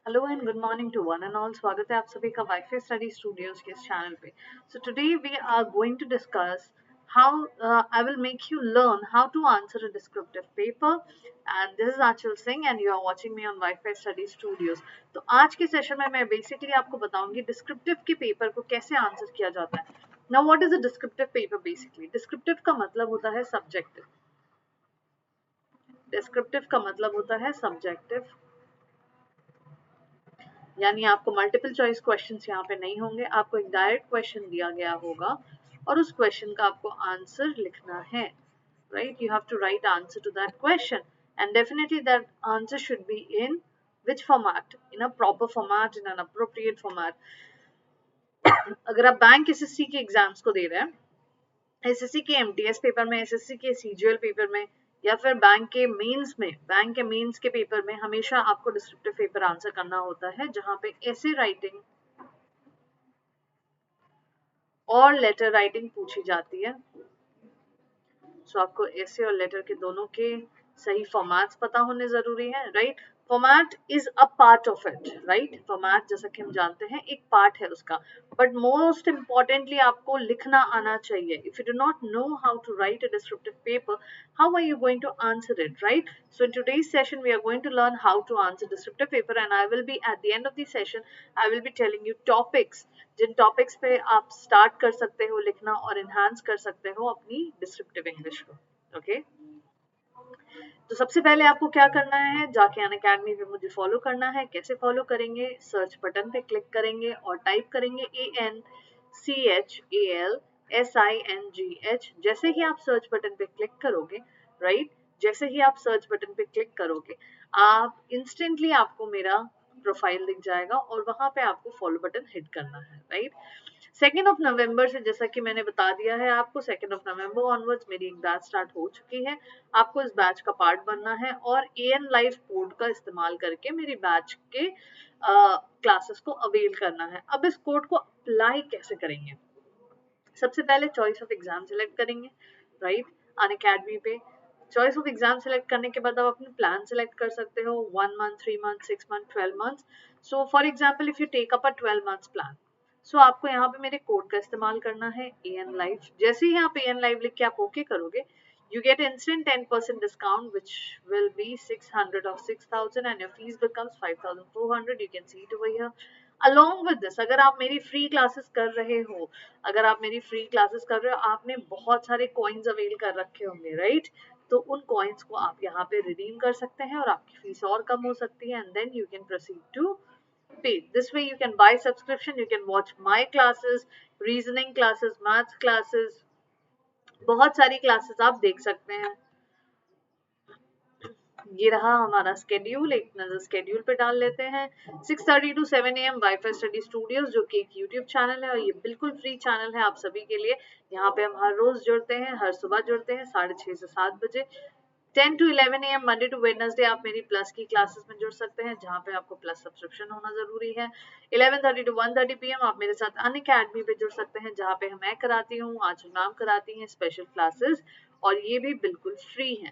Hello and good morning to one and all. स्वागत है आप सभी का वाईफाई स्टडी स्टूडियोज के इस चैनल पे। So today we are going to discuss how I will make you learn how to answer a descriptive paper and this is Aanchal Singh and you are watching me on wifi study studios. तो आज के session में मैं basically आपको बताऊंगी descriptive के paper को कैसे आंसर किया जाता है। Now what is a descriptive paper? Basically descriptive का मतलब होता है सब्जेक्टिव। डिस्क्रिप्टिव का मतलब होता है सब्जेक्टिव, यानी आपको मल्टीपल चॉइस क्वेश्चंस यहाँ पे नहीं होंगे। आपको एक डायरेक्ट क्वेश्चन दिया गया होगा और उस क्वेश्चन का आपको आंसर लिखना है, right? You have to write answer to that question and definitely that answer should be in which format, in a proper format, in an appropriate format. अगर आप बैंक एसएससी के एग्जाम्स को दे रहे हैं, एसएससी के MTS paper में, SSC के CGL paper में, या फिर बैंक के मेंस के पेपर में हमेशा आपको डिस्क्रिप्टिव पेपर आंसर करना होता है, जहां पे ऐसे राइटिंग और लेटर राइटिंग पूछी जाती है। सो आपको ऐसे और लेटर के दोनों के सही फॉर्मेट्स पता होने जरूरी है, right? Format is a part of it, right? Format जैसा कि हम जानते हैं एक पार्ट है उसका, बट मोस्ट इम्पॉर्टेंटली आपको लिखना आना चाहिए। If you do not know how to write a descriptive paper, how are you going to answer it, right? So in today's session we are going to learn how to answer descriptive paper, and I will be at the end of the session I will be telling you topics, जिन topics पे आप start कर सकते हो लिखना और enhance कर सकते हो अपनी डिस्क्रिप्टिव इंग्लिश को। ओके, तो सबसे पहले आपको क्या करना है, जाके अनअकैडमी पे मुझे फॉलो करना है। कैसे फॉलो करेंगे? सर्च बटन पे क्लिक करेंगे और टाइप करेंगे ANCHALSINGH। जैसे ही आप सर्च बटन पे क्लिक करोगे, राइट, जैसे ही आप सर्च बटन पे क्लिक करोगे, आप इंस्टेंटली आपको मेरा प्रोफाइल दिख जाएगा और वहां पे आपको फॉलो बटन हिट करना है, राइट? 2 नवंबर से, जैसा कि मैंने बता दिया है आपको, 2 नवंबर ऑनवर्ड्स मेरी एक बैच स्टार्ट हो चुकी है। आपको इस बैच का पार्ट बनना है और एएन लाइव कोड का इस्तेमाल करके मेरी बैच के क्लासेस को अवेल करना है। अब इस कोड को अप्लाई कैसे करेंगे? सबसे पहले चॉइस ऑफ एग्जाम सिलेक्ट करेंगे, राइट? अनअकैडमी पे चॉइस ऑफ एग्जाम सिलेक्ट करने के बाद आप अपने प्लान सिलेक्ट कर सकते हो, 1 month, 3 month, 6 month, 12 month. So for example if you take up a 12 months plan, so आपको यहाँ पे मेरे कोड का इस्तेमाल करना है एन लाइव। जैसे ही आप एन लाइव लिख के आप ओके करोगे, you get instant 10% discount, which will be 600 of 6000, and your fees becomes 5400. You can see it over here. Along with this, अगर आप मेरी फ्री क्लासेस कर रहे हो, अगर आप मेरी फ्री क्लासेस कर रहे हो, आपने बहुत सारे कॉइन्स अवेल कर रखे होंगे, राइट? तो उन कॉइन्स को आप यहाँ पे रिडीम कर सकते हैं और आपकी फीस और कम हो सकती है, and then you can proceed to pay. This way you can buy subscription, you can watch my classes, reasoning classes, maths classes, बहुत सारी क्लासेस आप देख सकते हैं। ये रहा हमारा स्केड्यूल, एक नजर स्केड्यूल पे डाल लेते हैं। 6:30 to 7 AM wifi study studios, जो कि एक यूट्यूब चैनल है और ये बिल्कुल फ्री चैनल है आप सभी के लिए। यहाँ पे हम हर रोज जुड़ते हैं, हर सुबह जुड़ते हैं 6:30 से 7 बजे। 10 to 11 AM Monday to Wednesday आप मेरी प्लस की क्लासेस में जुड़ सकते हैं, जहाँ पे आपको प्लस सब्सक्रिप्शन होना जरूरी है। 11:30 to 1:30 PM आप मेरे साथ अनअकैडमी पे जुड़ सकते हैं, जहाँ पे मैं कराती हूँ, आंचल मैम कराती हैं स्पेशल क्लासेस, और ये भी बिल्कुल फ्री है।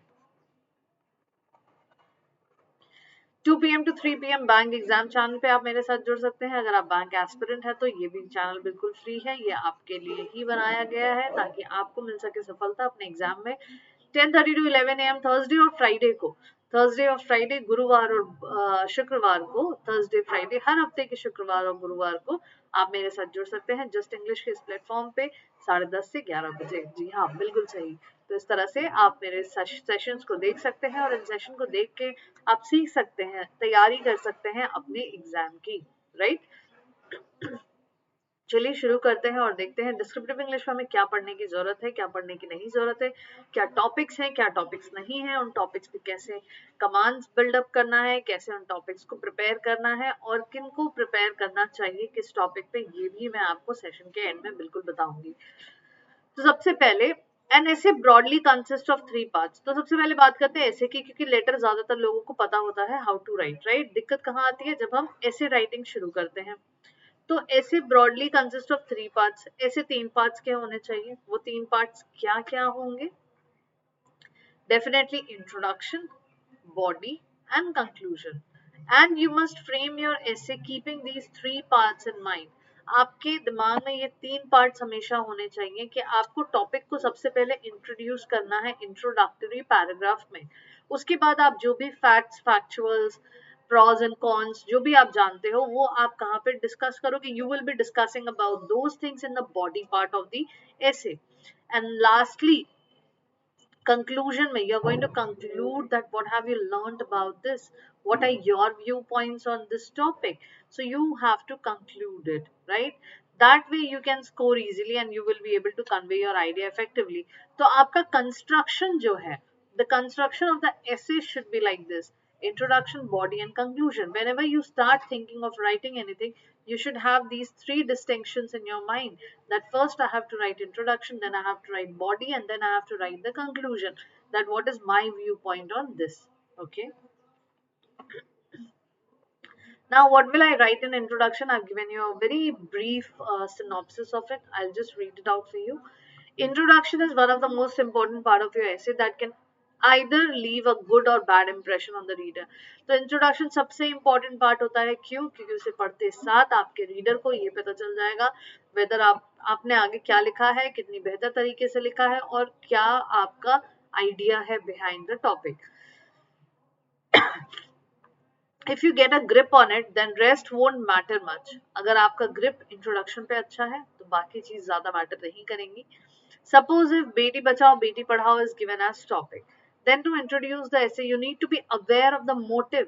2 PM to 3 PM bank exam channel पे आप मेरे साथ जुड़ सकते हैं। अगर आप बैंक एस्पिरेंट है तो ये भी चैनल बिल्कुल फ्री है, ये आपके लिए ही बनाया गया है ताकि आपको मिल सके सफलता अपने एग्जाम में। 10:30 to 11 AM थर्सडे और फ्राइडे को, थर्सडे और फ्राइडे, गुरुवार और शुक्रवार को, थर्सडे फ्राइडे, हर हफ्ते के शुक्रवार और गुरुवार को आप मेरे साथ जुड़ सकते हैं जस्ट इंग्लिश के इस प्लेटफॉर्म पे 10:30 से 11 बजे। जी हाँ, बिल्कुल सही। तो इस तरह से आप मेरे सेशंस को देख सकते हैं और इन सेशन को देख के आप सीख सकते हैं, तैयारी कर सकते हैं अपने एग्जाम की, राइट? चलिए शुरू करते हैं और देखते हैं डिस्क्रिप्टिव इंग्लिश में हमें क्या पढ़ने की जरूरत है, क्या पढ़ने की नहीं जरूरत है, क्या टॉपिक्स हैं, क्या टॉपिक्स नहीं है, उन टॉपिक्स पे कैसे कमांड्स बिल्डअप करना है, कैसे उन टॉपिक्स को प्रिपेयर करना है और किन को प्रिपेयर करना चाहिए किस टॉपिक पे, ये भी मैं आपको सेशन के एंड में बिल्कुल बताऊंगी। तो सबसे पहले, एन ऐसे ब्रॉडली कंसिस्ट ऑफ 3 पार्ट्स। तो सबसे पहले बात करते हैं ऐसे की, क्योंकि लेटर ज्यादातर लोगों को पता होता है हाउ टू राइट, राइट? दिक्कत कहाँ आती है? जब हम ऐसे राइटिंग शुरू करते हैं। तो ऐसे ब्रॉडली कंसिस्ट ऑफ 3 पार्ट्स। ऐसे 3 पार्ट्स क्या होने चाहिए? वो 3 पार्ट्स क्या क्या होंगे? Definitely introduction, body and conclusion. And you must frame your essay keeping these 3 parts in mind. आपके दिमाग में ये 3 पार्ट्स हमेशा होने चाहिए कि आपको टॉपिक को सबसे पहले इंट्रोड्यूस करना है इंट्रोडक्टरी पैराग्राफ में। उसके बाद आप जो भी facts, factuals, pros and cons जो भी आप जानते हो वो आप कहाँ पे डिस्कस करोगे। You will be discussing about those things in the body part of the essay. And lastly, conclusion mein you're going to conclude that what have you learned about this, what are your viewpoints on this topic. So you have to conclude it, right? That way you can score easily and you will be able to convey your idea effectively. तो आपका construction जो है, the construction of the essay should be like this: introduction, body and conclusion. Whenever you start thinking of writing anything, you should have these 3 distinctions in your mind, that first I have to write introduction, then I have to write body, and then I have to write the conclusion, that what is my viewpoint on this. Okay, now what will I write in introduction? I've given you a very brief synopsis of it. I'll just read it out for you. Introduction is one of the most important part of your essay that can either leave a good or bad impression on the reader. तो introduction सबसे important part होता है, क्यों? क्योंकि उसे पढ़ते साथ आपके reader को ये पता चल जाएगा whether आपने आगे क्या लिखा है, कितनी बेहतर तरीके से लिखा है और क्या आपका idea है behind the topic. If you get a grip on it, then rest won't matter much. अगर आपका grip introduction पे अच्छा है तो बाकी चीज ज्यादा matter नहीं करेंगी. Suppose if Beti Bachao Beti Padhao is given as topic, then to introduce the essay you need to be aware of the motive.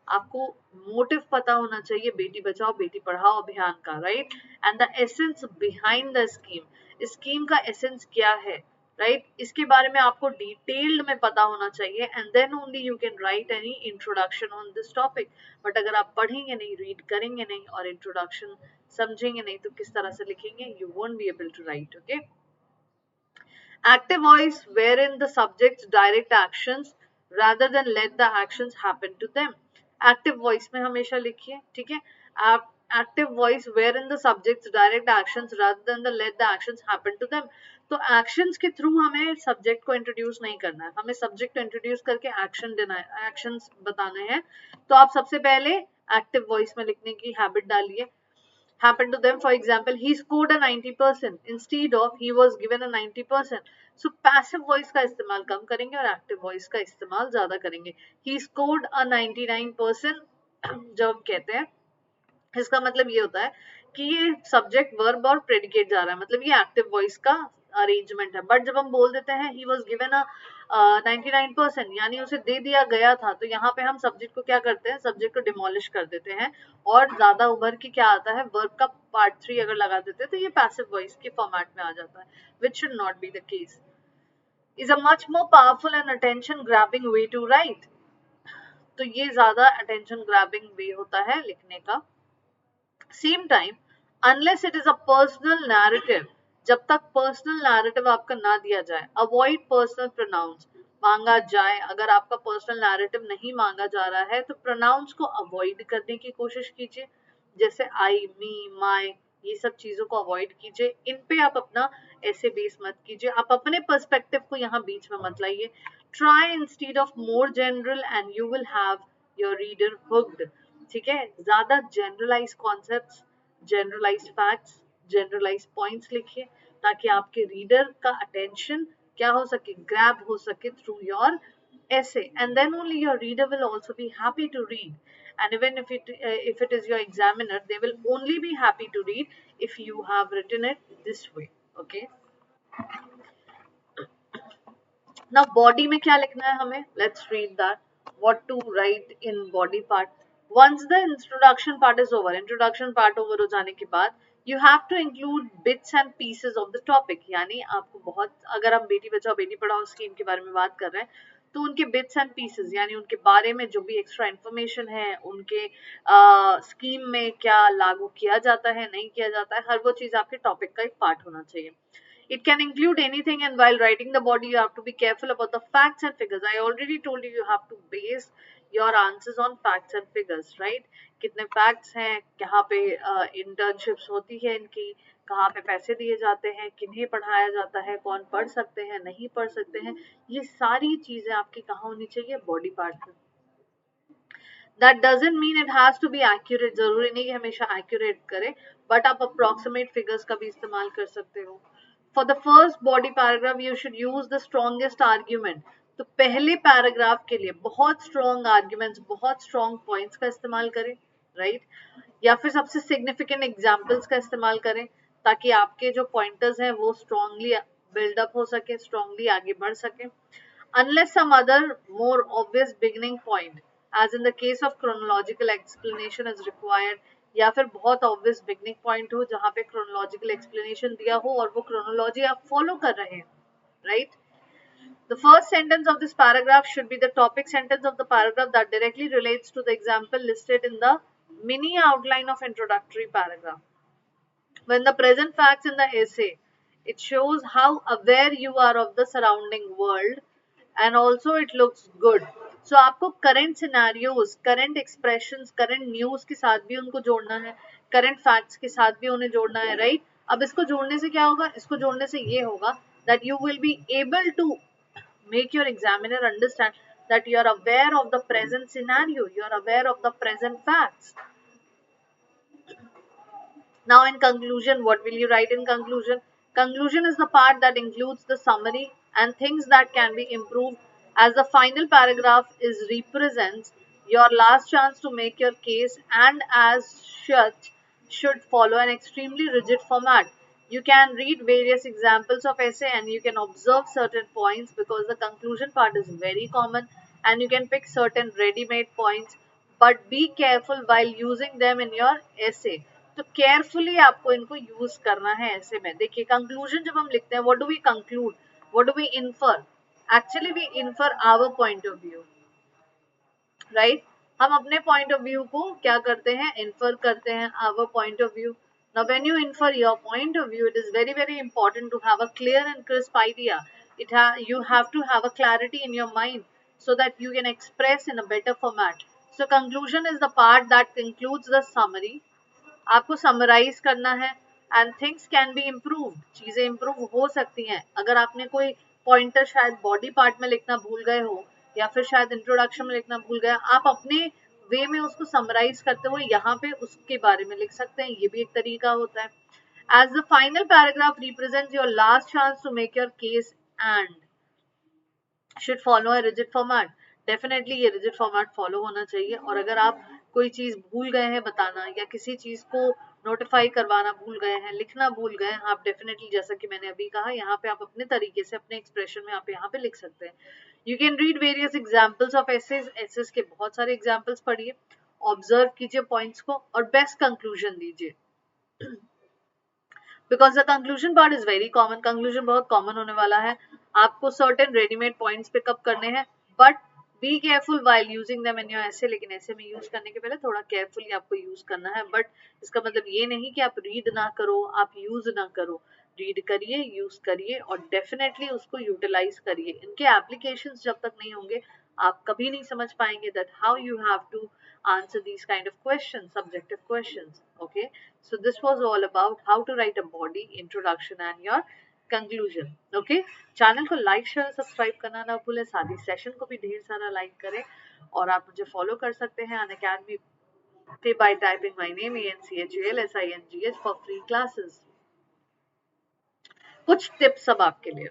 आपको motive पता होना चाहिए बेटी बचाओ बेटी पढ़ाओ अभियान का, right? And the essence behind the scheme. scheme का essence क्या है, राइट इसके बारे में आपको डिटेल्ड में पता होना चाहिए, and then only you can write any introduction on this topic. But अगर आप पढ़ेंगे नहीं, रीड करेंगे नहीं और इंट्रोडक्शन समझेंगे नहीं तो किस तरह से लिखेंगे? You won't be able to write. Okay, active voice wherein the subjects direct actions rather than let the actions happen to them. Active voice में हमेशा लिखिए, ठीक है? Active voice wherein the subjects direct actions rather than the let the actions happen to them. तो actions के through हमें subject को introduce नहीं करना है, हमें सब्जेक्ट को इंट्रोड्यूस करके एक्शन देना है, एक्शंस बताने हैं. तो आप सबसे पहले एक्टिव वॉइस में लिखने की हैबिट डालिए. Happened to them, for example, he scored a 90% instead of he was given a 90%. So passive voice का इस्तेमाल कम करेंगे और active voice का इस्तेमाल ज्यादा करेंगे. He scored a 99% जब हम कहते हैं इसका मतलब ये होता है कि ये सब्जेक्ट, वर्ब और प्रेडिकेट जा रहा है, मतलब ये एक्टिव वॉइस का अरेंजमेंट है. बट जब हम बोल देते हैं ही वॉज गिवन अ 99% यानी उसे दे दिया गया था, तो यहाँ पे हम सब्जेक्ट को क्या करते हैं, सब्जेक्ट को डिमोलिश कर देते हैं और ज्यादा उभर के क्या आता है, वर्ब का पार्ट 3 अगर लगा देते हैं तो ये पैसिव वॉइस के फॉर्मेट में आ जाता है, which should not be the case. Is a much more powerful and attention grabbing way to write. तो ये ज्यादा अटेंशन ग्रैबिंग वे होता है लिखने का. Same time unless it is a personal narrative, जब तक पर्सनल नैरेटिव आपका ना दिया जाए, अवॉइड पर्सनल प्रोनाउंस. मांगा जाए, अगर आपका पर्सनल नैरेटिव नहीं मांगा जा रहा है तो प्रोनाउंस को अवॉइड करने की कोशिश कीजिए, जैसे आई, मी, माई, ये सब चीजों को अवॉइड कीजिए. इन पे आप अपना ऐसे बेस मत कीजिए, आप अपने पर्सपेक्टिव को यहाँ बीच में मत लाइए. Try instead of more general and you will have your reader hooked. ठीक है, ज्यादा generalize concepts, generalize facts, generalize points लिखिए ताकि आपके रीडर का अटेंशन क्या हो सके, ग्रैब हो सके through your essay, and then only your reader will also be happy to read. And even if it is your examiner, they will only be happy to read if you have written it this way. Okay, now body में क्या लिखना है हमें, let's read that. What to write in body part. Once the introduction part is over, introduction part over हो जाने के बाद you have to include bits and pieces of the topic. यानी आपको बहुत, अगर हम बेटी बचाओ बेटी पढ़ाओ स्कीम के बारे में बात कर रहे हैं तो उनके बिट्स एंड पीसेस यानी उनके बारे में जो भी एक्स्ट्रा इन्फॉर्मेशन है, उनके स्कीम में क्या लागू किया जाता है, नहीं किया जाता है, हर वो चीज आपके टॉपिक का एक पार्ट होना चाहिए. It can include anything, and while writing the body you have to be careful about the facts and figures. I already told you, you have to base your answers on facts and figures, right? कितने facts हैं, कहाँ पे internships होती है इनकी, कहाँ पे पैसे दिए जाते हैं, किन्हें पढ़ाया जाता है, कौन पढ़ सकते हैं, नहीं पढ़ सकते हैं, ये सारी चीजें आपकी कहाँ होनी चाहिए, बॉडी पार्ट में. That doesn't mean it has to be accurate, जरूरी नहीं कि हमेशा एक्यूरेट करे, बट आप अप्रोक्सीमेट फिगर्स का भी इस्तेमाल कर सकते हो। For the first body paragraph you should use the strongest argument. तो पहले पैराग्राफ के लिए बहुत स्ट्रॉन्ग आर्ग्यूमेंट्स, बहुत स्ट्रॉन्ग पॉइंट्स का इस्तेमाल करें, राइट या फिर सबसे सिग्निफिकेंट एग्जाम्पल्स का इस्तेमाल करें, ताकि आपके जो पॉइंटर्स हैं वो स्ट्रांगली बिल्डअप हो सके, स्ट्रांगली आगे बढ़ सके। Unless some other more obvious beginning point, as in the case of chronological explanation is required, या फिर बहुत obvious beginning point हो जहाँ पे chronological explanation दिया हो और वो chronology आप follow कर रहे हैं, right? The first sentence of this paragraph should be the topic sentence of the paragraph that directly relates to the example listed in the mini outline of introductory paragraph. When the present facts in the essay, it shows how aware you are of the surrounding world and also it looks good. So आपको current scenarios, current expressions, current news के साथ भी उनको जोड़ना है, current facts के साथ भी उन्हें जोड़ना है, right? अब इसको जोड़ने से क्या होगा? इसको जोड़ने से ये होगा that you will be able to make your examiner understand that you are aware of the present scenario, you are aware of the present facts. Now in conclusion, what will you write in conclusion? Conclusion is the part that includes the summary and things that can be improved, as the final paragraph is represents your last chance to make your case and as such should follow an extremely rigid format. You can read various examples of essay and you can observe certain points because the conclusion part is very common and you can pick certain ready-made points, but be careful while using them in your essay. तो carefully आपको इनको use करना है ऐसे में। देखिए conclusion जब हम लिखते हैं, what do we conclude, what do we infer? Actually we infer our point of view, right? हम अपने पॉइंट ऑफ व्यू को क्या करते हैं? इन्फर करते हैं, our point of view. Now when you infer your point of view, it is very very important to have a clear and crisp idea. You have to have a clarity in your mind so that you can express in a better format. So conclusion is the part that includes the summary. आपको summarise करना है and things can be improved, चीजें improve हो सकती हैं। अगर आपने कोई पॉइंटर शायद बॉडी पार्ट में लिखना भूल गए हो या फिर शायद इंट्रोडक्शन में लिखना भूल गए, आप अपने वे में उसको समराइज करते हुए यहाँ पे उसके बारे में लिख सकते हैं, ये भी एक तरीका होता है। As the final paragraph represents your last chance to make your case and should follow a rigid format. डेफिनेटली ये रिजिड फॉर्मेट फॉलो होना चाहिए। और अगर आप कोई चीज भूल गए हैं बताना या किसी चीज को नोटिफाई करवाना भूल गए हैं, लिखना भूल गए हैं, आप डेफिनेटली जैसा कि मैंने अभी कहा यहाँ पे आप अपने तरीके से अपने एक्सप्रेशन में आप यहाँ पे लिख सकते हैं। You can read various examples of essays, essays के बहुत सारे एग्जाम्पल्स पढ़िए, ऑब्जर्व कीजिए पॉइंट्स को और बेस्ट कंक्लूजन दीजिए। Because the conclusion part is very common, conclusion बहुत कॉमन होने वाला है। आपको सर्टेन रेडीमेड पॉइंट्स पिकअप करने हैं, but be careful while using them in your ऐसे। लेकिन ऐसे में यूज करने के पहले थोड़ा केयरफुली आपको यूज करना है, बट इसका मतलब ये नहीं कि आप रीड ना करो, आप यूज ना करो। रीड करिए, यूज करिए और डेफिनेटली उसको यूटिलाइज करिए। इनके एप्लीकेशंस जब तक नहीं होंगे आप कभी नहीं समझ पाएंगे that how you have to answer these kind of questions, subjective questions. Okay, so this was all about how to write a body, introduction and your conclusion. Okay, channel को लाइक शेयर सब्सक्राइब करना ना भूलें, साथ ही session को भी ढेर सारा like करें और आप मुझे फॉलो कर सकते हैं अनअकैडमी पे by typing my name ANCHALSINGH for free classes. कुछ टिप्स अब आपके लिए।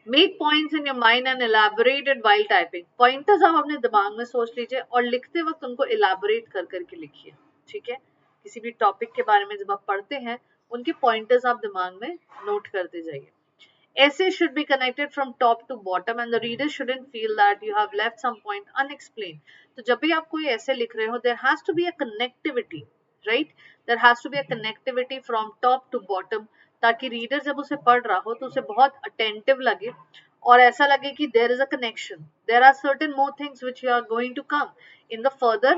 Make points in your mind and elaborated while typing. Pointers आप अपने दिमाग में सोच लीजिए और लिखते वक्त उनको एलैबोरेट कर करके लिखिए, ठीक है? किसी भी टॉपिक के बारे में जब आप पढ़ते हैं उनके पॉइंटर्स आप दिमाग में नोट करते जाइए। Essay should be connected from top to bottom and the reader shouldn't feel that you have left some point unexplained. तो जब भी आप कोई ऐसे लिख रहे हो, there has to be a connectivity, right? There has to be a connectivity from top to bottom, ताकि रीडर जब उसे पढ़ रहा हो तो उसे बहुत अटेंटिव लगे और ऐसा लगे कि there is a connection. There are certain more things which you are going to come in the further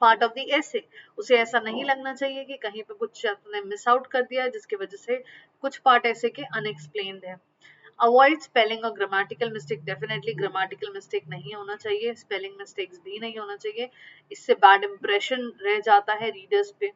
part of the essay. उसे ऐसा नहीं लगना चाहिए कि कहीं पे कुछ आपने मिस आउट कर दिया जिसकी वजह से कुछ पार्ट ऐसे के अनएक्सप्लेन्ड है। अवॉइड स्पेलिंग और grammatical mistake. Definitely grammatical mistake नहीं होना चाहिए, स्पेलिंग मिस्टेक्स भी नहीं होना चाहिए, इससे बैड इंप्रेशन रह जाता है रीडर्स पे।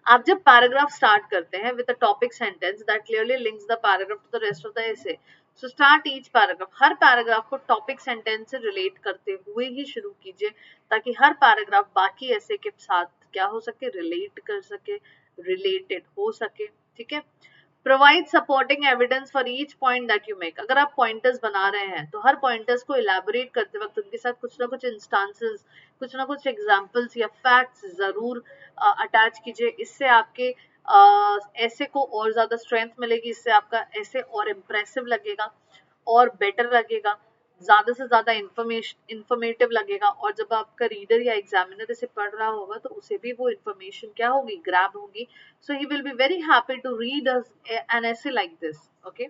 आप जब पैराग्राफ स्टार्ट करते हैं with a topic sentence that clearly links the paragraph to the rest of the essay, so start each paragraph, हर पैराग्राफ को टॉपिक सेंटेंस से रिलेट करते हुए ही शुरू कीजिए ताकि हर पैराग्राफ बाकी ऐसे के साथ क्या हो सके, रिलेट कर सके, रिलेटेड हो सके, ठीक है। Provide supporting evidence for each point that you make, अगर आप पॉइंटर्स बना रहे हैं तो हर पॉइंटर्स को इलेबोरेट करते वक्त उनके साथ कुछ ना कुछ इंस्टांसेस, कुछ ना कुछ एग्जांपल्स या फैक्ट्स जरूर अटैच कीजिए। इससे आपके ऐसे को और ज्यादा स्ट्रेंथ मिलेगी, इससे आपका ऐसे और इम्प्रेसिव लगेगा और बेटर लगेगा, ज्यादा से ज्यादा इंफॉर्मेटिव लगेगा, और जब आपका रीडर या एग्जामिनर इसे पढ़ रहा होगा तो उसे भी वो इंफॉर्मेशन क्या होगी, ग्रैब होगी, so he will be very happy to read an essay like this. Okay,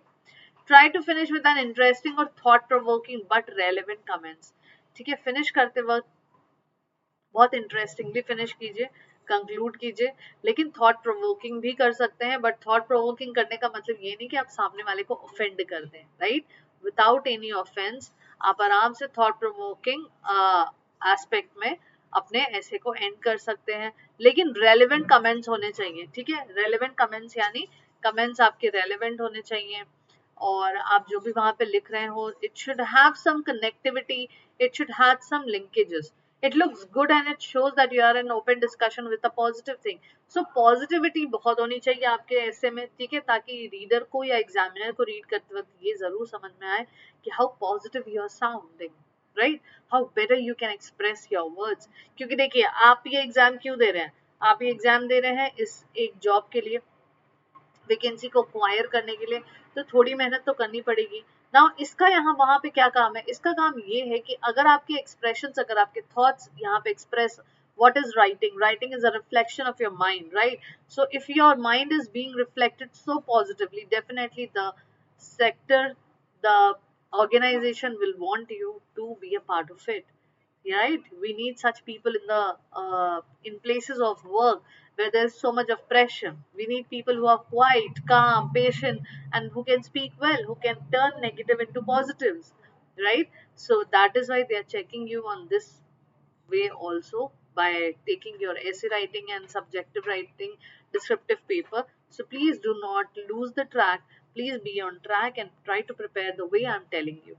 try to finish with an interesting or thought provoking but relevant comments. ठीक है, फिनिश करते वक्त बहुत इंटरेस्टिंगली फिनिश कीजिए, कंक्लूड कीजिए, लेकिन थॉट प्रोवोकिंग भी कर सकते हैं, बट थॉट प्रोवोकिंग करने का मतलब ये नहीं कि आप सामने वाले को ऑफेंड कर दें, राइट, विदाउट एनी ऑफेंस आप आराम से थॉट प्रोवोकिंग एस्पेक्ट में अपने ऐसे को एंड कर सकते हैं, लेकिन रेलेवेंट कमेंट्स होने चाहिए, ठीक है, रेलेवेंट कमेंट्स यानी कमेंट्स आपके रेलेवेंट होने चाहिए, और आप जो भी वहां पे लिख रहे हो it should have some connectivity, it should have some linkages, it looks good and it shows that you are in open discussion with a positive thing. So positivity बहुत होनी चाहिए आपके ऐसे में, ठीक है, ताकि रीडर को या एग्जामिनर को रीड करते वक्त ये जरूर समझ में आए कि how positive you are sounding, right, how better you can express your words. क्योंकि देखिए आप ये एग्जाम क्यों दे रहे हैं, आप ये एग्जाम दे रहे हैं इस एक जॉब के लिए, वैकेंसी को एक्वायर करने के लिए, तो थोड़ी मेहनत तो करनी पड़ेगी ना। इसका यहाँ वहां पे क्या काम है, इसका काम ये है कि अगर आपके एक्सप्रेशंस, अगर आपके थॉट्स यहाँ पे express, what is writing, writing is a reflection of your mind, right, so if your mind is being reflected so positively, definitely the sector, the organization will want you to be a part of it, right. We need such people in places of work where there's so much of pressure. We need people who are quiet, calm, patient, and who can speak well, who can turn negative into positives, right. So that is why they are checking you on this way also, by taking your essay writing and subjective writing descriptive paper. So please do not lose the track, please be on track and try to prepare the way I'm telling you.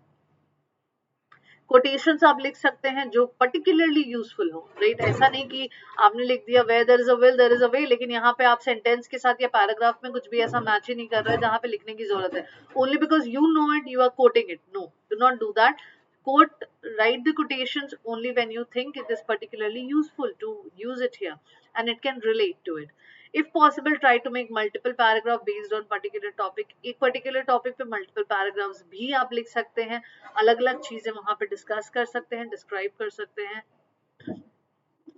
Quotations आप लिख सकते हैं जो particularly useful हो, right, ऐसा नहीं कि आपने लिख दिया where there is a will there is a way, लेकिन यहाँ पे आप सेंटेंस के साथ या पैराग्राफ में कुछ भी ऐसा मैच ही नहीं कर रहे जहाँ पे लिखने की जरूरत है, only because you know it you are quoting it, no, do not do that. Quote, write the quotations only when you think it is particularly useful to use it here and it can relate to it. If possible, try to make multiple paragraph based on particular topic. एक particular topic पे multiple paragraphs भी आप लिख सकते हैं, अलग अलग चीजें वहां पे डिस्कस कर सकते हैं, डिस्क्राइब कर सकते हैं.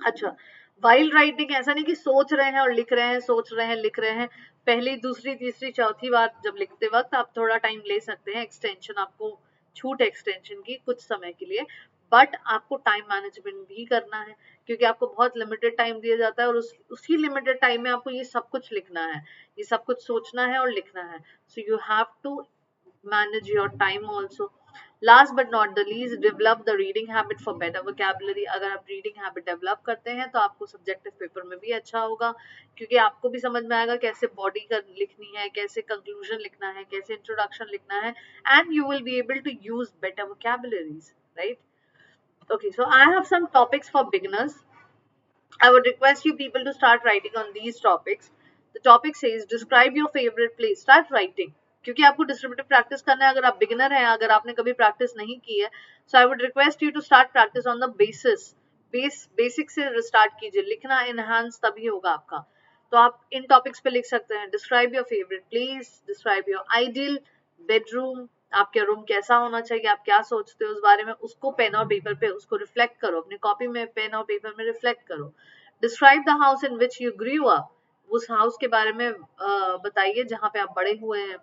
अच्छा, वाइल राइटिंग ऐसा नहीं कि सोच रहे हैं और लिख रहे हैं, सोच रहे हैं लिख रहे हैं, पहली दूसरी तीसरी चौथी बार जब लिखते वक्त आप थोड़ा टाइम ले सकते हैं, एक्सटेंशन आपको छूट एक्सटेंशन की कुछ समय के लिए, बट आपको टाइम मैनेजमेंट भी करना है क्योंकि आपको बहुत लिमिटेड टाइम दिया जाता है और उसी लिमिटेड टाइम में आपको ये सब कुछ लिखना है, ये सब कुछ सोचना है और लिखना है. So you have to manage your time also. Last but not the least, develop the reading habit for better vocabulary. अगर आप reading habit develop करते हैं तो आपको subjective paper में भी अच्छा होगा क्योंकि आपको भी समझ में आएगा कैसे body का लिखनी है, कैसे conclusion लिखना है, कैसे introduction लिखना है, and you will be able to use better vocabularies, right? Okay, so I have some topics for beginners. I would request you people to start writing on these topics. The topic says describe your favorite place. Start writing. क्योंकि आपको descriptive practice करना है, अगर आप beginner हैं, अगर आपने कभी प्रैक्टिस नहीं की है, so I would request you to start practice on the basic से स्टार्ट कीजिए. लिखना एनहांस तभी होगा आपका. तो आप इन टॉपिक्स पे लिख सकते हैं. Describe your favourite place, describe your ideal bedroom, आपका रूम कैसा होना चाहिए, आप क्या सोचते हो उस बारे में, उसको पेन और पेपर पे उसको रिफ्लेक्ट करो, अपनी कॉपी में पेन और पेपर में रिफ्लेक्ट करो. Describe the house in which you grew up, उस हाउस के बारे में बताइए जहाँ पे आप बड़े हुए हैं.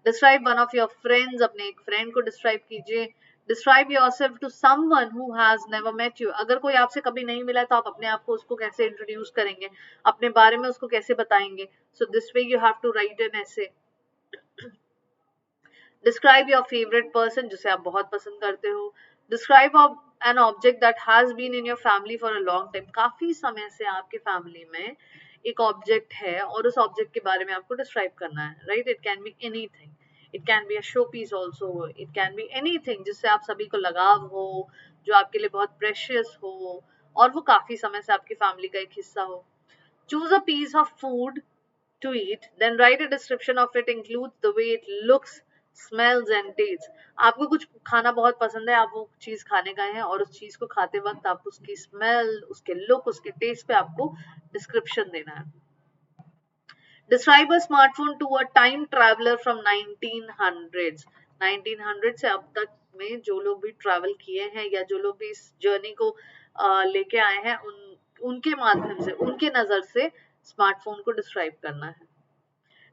Describe one of your friends, अपने एक फ्रेंड को डिस्क्राइब कीजिए. Describe yourself to someone who has never met you, अगर कोई आपसे कभी नहीं मिला तो आप अपने आप को उसको कैसे इंट्रोड्यूस करेंगे, अपने बारे में उसको कैसे बताएंगे. So this way you have to write an essay. Describe your favourite person, जिसे आप बहुत पसंद करते हो. Describe an object that has been in your family for a long time, काफी समय से आपके फैमिली में एक ऑब्जेक्ट है और उस ऑब्जेक्ट के बारे में आपको डिस्क्राइब करना है, right? It can be anything, it can be a show piece also, it can be anything जिससे आप सभी को लगाव हो, जो आपके लिए बहुत प्रेशियस हो और वो काफी समय से आपकी फैमिली का एक हिस्सा हो. Choose a piece of food to eat, then write a description of it, includes the way it looks, smells and tastes. आपको कुछ खाना बहुत पसंद है, आप वो चीज खाने गए हैं और उस चीज को खाते वक्त आप उसकी स्मेल, उसके लुक, उसके टेस्ट पे आपको डिस्क्रिप्शन देना है. Describe a smartphone to a time traveler from 1900s. 1900 से अब तक में जो लोग भी ट्रैवल किए हैं या जो लोग भी इस जर्नी को लेके आए हैं, उनके माध्यम से, उनके नजर से स्मार्टफोन को डिस्क्राइब करना है.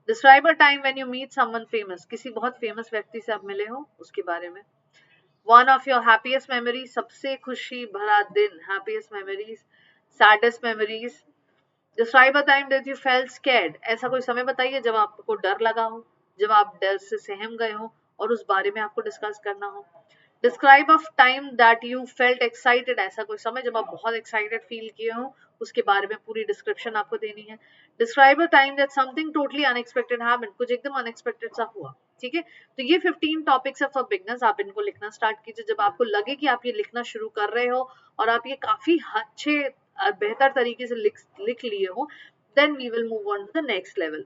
Describe a time when you meet someone famous. किसी बहुत फेमस व्यक्ति से आप मिले हो, उसके बारे में. One of your happiest memories. सबसे खुशी भरा दिन, happiest memories, saddest memories. Describe a time that you felt scared. ऐसा कोई समय बताइए जब आपको डर लगा हो, जब आप डर से सहम गए हो और उस बारे में आपको डिस्कस करना हो. Describe of time that you felt excited. ऐसा कोई समय जब आप बहुत एक्साइटेड फील किए हो, उसके बारे में पूरी डिस्क्रिप्शन आपको देनी है. Describe a time that something totally unexpected happened. कुछ एकदम अनएक्सपेक्टेड सा हुआ. ठीक है, तो ये 15 टॉपिक्स है फॉर बिगनर्स. आप इनको लिखना स्टार्ट कीजिए. जब आपको लगे कि आप ये लिखना शुरू कर रहे हो और आप ये काफी अच्छे बेहतर तरीके से लिख लिए हो, then we will move on to the next level.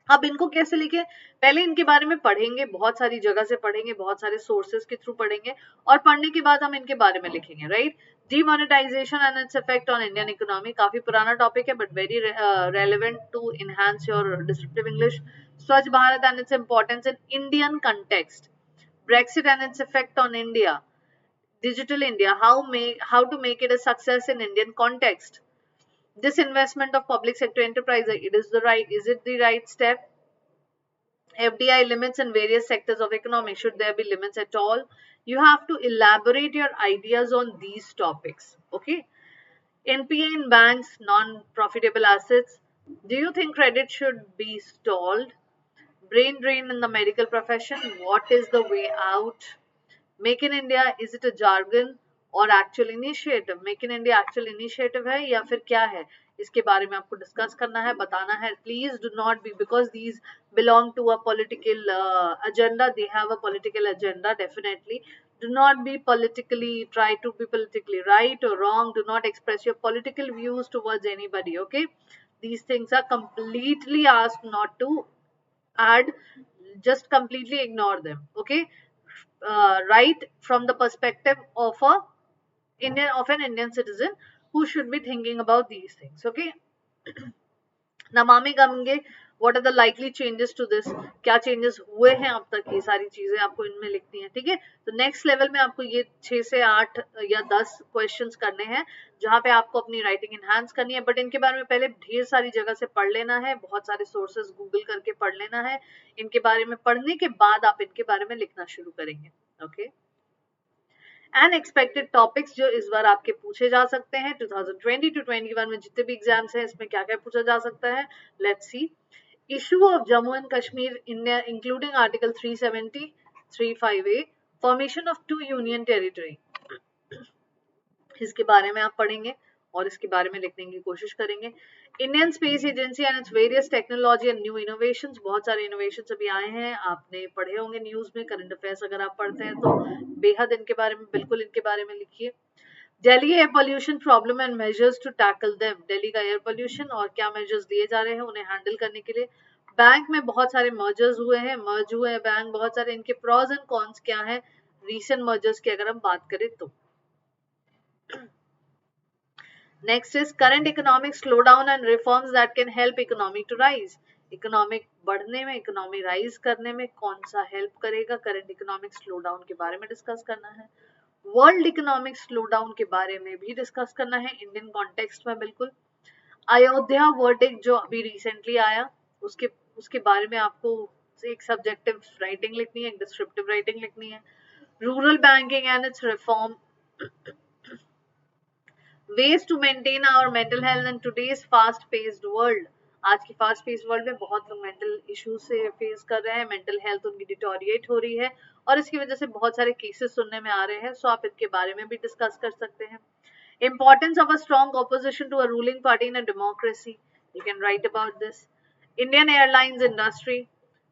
अब इनको कैसे लिखे, पहले इनके बारे में पढ़ेंगे, बहुत सारी जगह से पढ़ेंगे, बहुत सारे सोर्सेस के थ्रू पढ़ेंगे और पढ़ने के बाद हम इनके बारे में लिखेंगे, right? Demonetization and its effect on Indian economy. काफी पुराना टॉपिक है but very relevant to enhance your descriptive English. Swachh Bharat and its importance in Indian context. Brexit and its effect on India. Digital India, how to make it a success in Indian context. Disinvestment of public sector enterprise, is it the right step? FDI limits in various sectors of economy, should there be limits at all? You have to elaborate your ideas on these topics. Okay, NPA in banks, non-profitable assets. Do you think credit should be stalled? Brain drain in the medical profession, what is the way out? Make in India, is it a jargon और actual initiative? Make in India actual initiative है या फिर क्या है, इसके बारे में आपको डिस्कस करना है, बताना है. Please do not be, because these belong to a political agenda, they have a political agenda, definitely. Do not be politically, try to be politically right or wrong. Do not express your political views towards anybody. Okay, these things are completely asked not to add, just completely ignore them. Okay, right from the perspective of an Indian citizen who should be thinking about these things. Okay. Namami Gange, what are the likely changes to this? क्या changes हुए हैं अब तक, ये सारी चीजें आपको इनमें लिखनी है. ठीक है, तो नेक्स्ट लेवल में आपको ये 6 से 8 या 10 क्वेश्चंस करने हैं जहां पे आपको अपनी राइटिंग एनहांस करनी है. बट इनके बारे में पहले ढेर सारी जगह से पढ़ लेना है, बहुत सारे सोर्सेज गूगल करके पढ़ लेना है. इनके बारे में पढ़ने के बाद आप इनके बारे में लिखना शुरू करेंगे. ओके, अनएक्सपेक्टेड टॉपिक्स जो इस बार आपके पूछे जा सकते हैं 2020 टू 21 में जितने भी एग्जाम्स हैं, इसमें क्या क्या पूछा जा सकता है. Let's see. Issue of Jammu and Kashmir India including article 370, 35A, formation of 2 union territory. इसके बारे में आप पढ़ेंगे और इसके बारे में लिखने की कोशिश करेंगे. Indian space agency and its various technology and new innovations. बहुत सारे इनोवेशंस अभी आए हैं, आपने पढ़े होंगे न्यूज में, करंट अफेयर्स अगर आप पढ़ते हैं तो बेहद इनके बारे में, बिल्कुल इनके बारे में लिखिए. Delhi air pollution problem and measures to tackle them. Delhi का एयर पोल्यूशन और क्या मेजर्स दिए जा रहे हैं उन्हें हैंडल करने के लिए. बैंक में बहुत सारे मर्ज हुए हैं बैंक बहुत सारे, इनके प्रॉज एंड कॉन्स क्या है रीसेंट मर्जर्स की अगर हम बात करें तो. Next is current economic slowdown and reforms that can help economy to rise. Economic बढ़ने में, इकोनॉमी राइज करने में कौन सा हेल्प करेगा, करंट इकोनॉमिक स्लोडाउन के बारे में डिस्कस करना है. वर्ल्ड इकोनॉमिक स्लोडाउन के बारे में भी डिस्कस करना है इंडियन कॉन्टेक्स्ट में. बिल्कुल. अयोध्या वर्डिक्ट जो अभी रिसेंटली आया, उसके बारे में आपको एक सब्जेक्टिव राइटिंग लिखनी है, एक डिस्क्रिप्टिव राइटिंग लिखनी है. Rural banking and it's reform. ways to maintain our mental health in today's fast paced world. आज की फास्ट पेस्ड वर्ल्ड में बहुत लोग मेंटल इश्यूज से फेस कर रहे हैं, मेंटल हेल्थ उनकी डिटोरिएट हो रही है और इसकी वजह से बहुत सारे केसेस सुनने में आ रहे हैं. सो आप इनके बारे में भी डिस्कस कर सकते हैं. Importance of a strong opposition to a ruling party in a democracy. You can write about this. Indian airlines industry,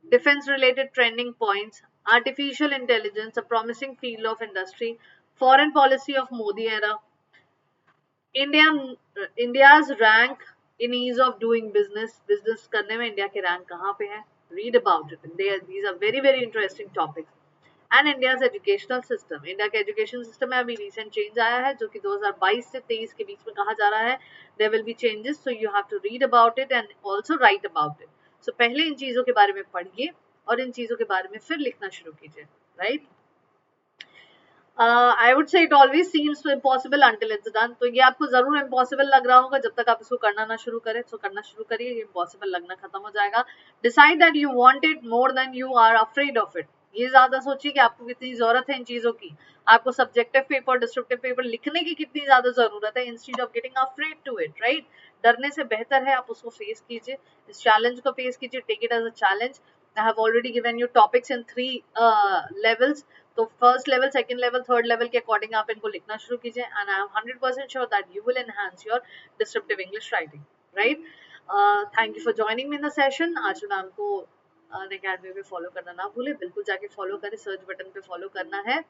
defense related trending points, artificial intelligence, a promising field of industry, foreign policy of Modi era, India's rank in ease of doing business. Business करने में India के rank कहाँ पे है? Read about it. These are very very interesting topics. And India's educational system, India का education system में अभी recent change आया है जो कि 2022 से 23 के बीच में कहा जा रहा है there will be changes, so you have to read about it and also write about it. So पहले इन चीजों के बारे में पढ़िए और इन चीजों के बारे में फिर लिखना शुरू कीजिए, right. I would say it always seems impossible until it's done. तो ये आपको जरूर इम्पॉसिबल लग रहा होगा जब तक आप इसको करना ना शुरू करें. सो करना शुरू करिए, ये इम्पॉसिबल लगना खत्म हो जाएगा. Decide that you want it more than you are afraid of it. ये ज्यादा सोचिए कि आपको कितनी जरूरत है इन चीजों की. आपको सब्जेक्टिव पेपर, डिस्क्रिप्टिव पेपर लिखने की कितनी ज्यादा जरूरत है, instead of getting afraid to it, right. डरने से बेहतर है आप उसको फेस कीजिए, इस चैलेंज को फेस कीजिए, take it as a challenge. I have already given you topics in 3 levels. तो first level, second level, third level के अकॉर्डिंग आप इनको लिखना शुरू कीजिए and I am 100% sure that you will enhance your descriptive English writing, right. Thank you for joining me in the session. आज ma'am को Unacademy पे फॉलो करना ना भूले, बिल्कुल जाके फॉलो करें, सर्च बटन पे फॉलो करना है,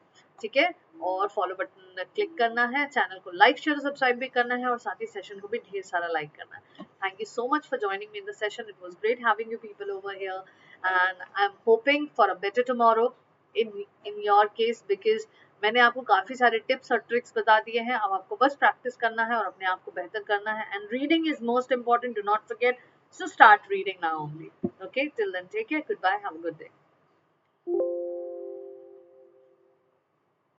ठीक है, और फॉलो बटन क्लिक करना है, चैनल को लाइक शेयर सब्सक्राइब भी करना है और साथ ही सेशन को भी ढेर सारा लाइक करना है. Thank you so much for joining me in the session. It was great having you people over here, and I'm hoping for a better tomorrow in your case, because मैंने आपको काफी सारे टिप्स और tricks बता दिए हैं. अब आपको बस प्रैक्टिस करना है और अपने आप को बेहतर करना है. And reading is most important, do not forget. So start reading now only. Okay, till then, take care. Goodbye. Have a good day.